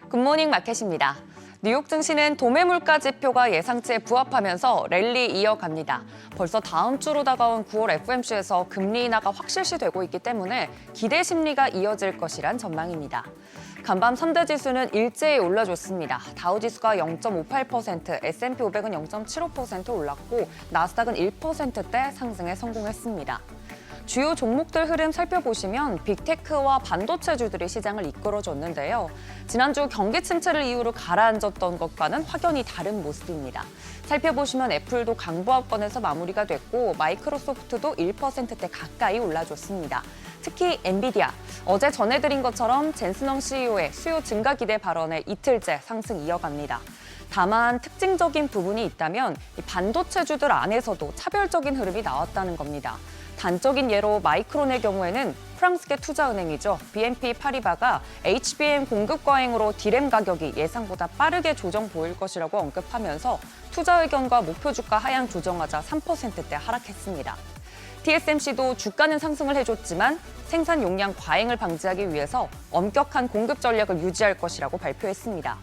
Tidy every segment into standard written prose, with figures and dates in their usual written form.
굿모닝 마켓입니다. 뉴욕 증시는 도매 물가 지표가 예상치에 부합하면서 랠리 이어갑니다. 벌써 다음 주로 다가온 9월 FOMC에서 금리 인하가 확실시되고 있기 때문에 기대 심리가 이어질 것이란 전망입니다. 간밤 3대 지수는 일제히 올라줬습니다. 다우지수가 0.58%, S&P 500은 0.75% 올랐고 나스닥은 1%대 상승에 성공했습니다. 주요 종목들 흐름 살펴보시면 빅테크와 반도체주들이 시장을 이끌어줬는데요. 지난주 경기 침체를 이유로 가라앉았던 것과는 확연히 다른 모습입니다. 살펴보시면 애플도 강보합권에서 마무리가 됐고 마이크로소프트도 1%대 가까이 올라줬습니다. 특히 엔비디아, 어제 전해드린 것처럼 젠슨헝 CEO의 수요 증가 기대 발언에 이틀째 상승 이어갑니다. 다만 특징적인 부분이 있다면 이 반도체주들 안에서도 차별적인 흐름이 나왔다는 겁니다. 단적인 예로 마이크론의 경우에는 프랑스계 투자은행이죠. BNP 파리바가 HBM 공급 과잉으로 디램 가격이 예상보다 빠르게 조정 보일 것이라고 언급하면서 투자 의견과 목표 주가 하향 조정하자 3%대 하락했습니다. TSMC도 주가는 상승을 해줬지만 생산 용량 과잉을 방지하기 위해서 엄격한 공급 전략을 유지할 것이라고 발표했습니다.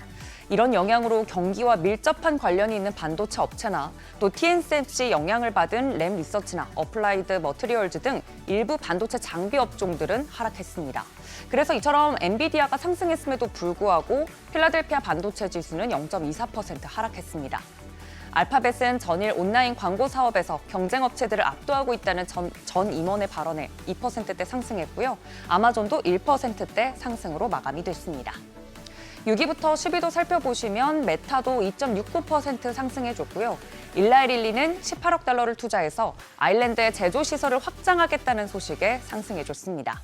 이런 영향으로 경기와 밀접한 관련이 있는 반도체 업체나 또 TSMC 영향을 받은 램 리서치나 어플라이드 머티리얼즈 등 일부 반도체 장비 업종들은 하락했습니다. 그래서 이처럼 엔비디아가 상승했음에도 불구하고 필라델피아 반도체 지수는 0.24% 하락했습니다. 알파벳은 전일 온라인 광고 사업에서 경쟁 업체들을 압도하고 있다는 전 임원의 발언에 2%대 상승했고요. 아마존도 1%대 상승으로 마감이 됐습니다. 6위부터 10위도 살펴보시면 메타도 2.69% 상승해줬고요. 일라이릴리는 18억 달러를 투자해서 아일랜드의 제조시설을 확장하겠다는 소식에 상승해줬습니다.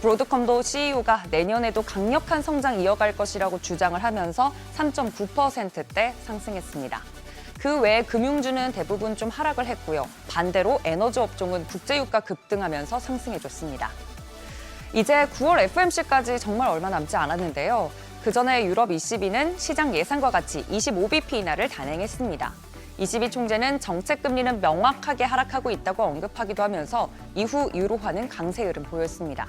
브로드컴도 CEO가 내년에도 강력한 성장 이어갈 것이라고 주장을 하면서 3.9%대 상승했습니다. 그 외에 금융주는 대부분 좀 하락을 했고요. 반대로 에너지 업종은 국제유가 급등하면서 상승해줬습니다. 이제 9월 FOMC까지 정말 얼마 남지 않았는데요. 그 전에 유럽 ECB는 시장 예상과 같이 25bp 인하를 단행했습니다. ECB 총재는 정책 금리는 명확하게 하락하고 있다고 언급하기도 하면서 이후 유로화는 강세 흐름 보였습니다.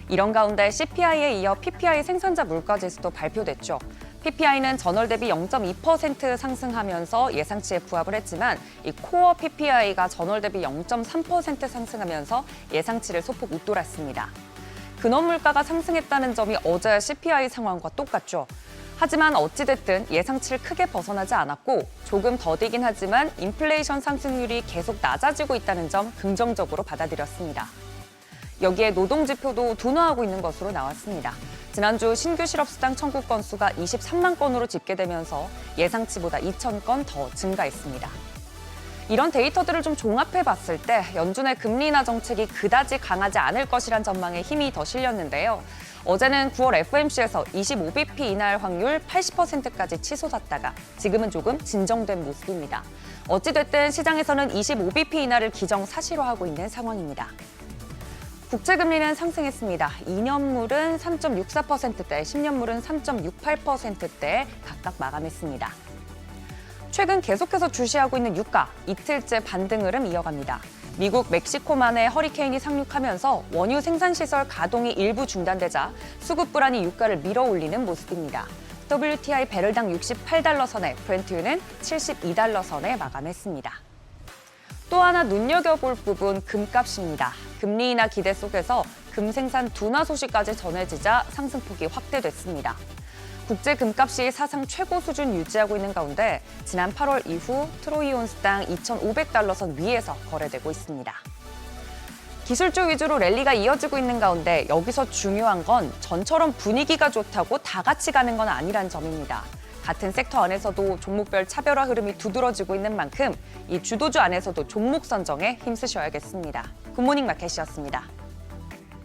이런 가운데 CPI에 이어 PPI 생산자 물가 지수도 발표됐죠. PPI는 전월 대비 0.2% 상승하면서 예상치에 부합을 했지만 이 코어 PPI가 전월 대비 0.3% 상승하면서 예상치를 소폭 웃돌았습니다. 근원 물가가 상승했다는 점이 어제 CPI 상황과 똑같죠. 하지만 어찌됐든 예상치를 크게 벗어나지 않았고 조금 더디긴 하지만 인플레이션 상승률이 계속 낮아지고 있다는 점 긍정적으로 받아들였습니다. 여기에 노동지표도 둔화하고 있는 것으로 나왔습니다. 지난주 신규 실업수당 청구 건수가 23만 건으로 집계되면서 예상치보다 2,000건 더 증가했습니다. 이런 데이터들을 좀 종합해 봤을 때 연준의 금리 인하 정책이 그다지 강하지 않을 것이란 전망에 힘이 더 실렸는데요. 어제는 9월 FOMC에서 25bp 인하할 확률 80%까지 치솟았다가 지금은 조금 진정된 모습입니다. 어찌됐든 시장에서는 25bp 인하를 기정사실화하고 있는 상황입니다. 국채금리는 상승했습니다. 2년물은 3.64%대, 10년물은 3.68%대에 각각 마감했습니다. 최근 계속해서 주시하고 있는 유가, 이틀째 반등 흐름 이어갑니다. 미국 멕시코만에 허리케인이 상륙하면서 원유 생산시설 가동이 일부 중단되자 수급 불안이 유가를 밀어올리는 모습입니다. WTI 배럴당 68달러 선에, 브렌트유는 72달러 선에 마감했습니다. 또 하나 눈여겨볼 부분 금값입니다. 금리 인하 기대 속에서 금 생산 둔화 소식까지 전해지자 상승폭이 확대됐습니다. 국제 금값이 사상 최고 수준 유지하고 있는 가운데 지난 8월 이후 트로이 온스당 2,500달러 선 위에서 거래되고 있습니다. 기술주 위주로 랠리가 이어지고 있는 가운데 여기서 중요한 건 전처럼 분위기가 좋다고 다 같이 가는 건 아니란 점입니다. 같은 섹터 안에서도 종목별 차별화 흐름이 두드러지고 있는 만큼 이 주도주 안에서도 종목 선정에 힘쓰셔야겠습니다. 굿모닝 마켓이었습니다.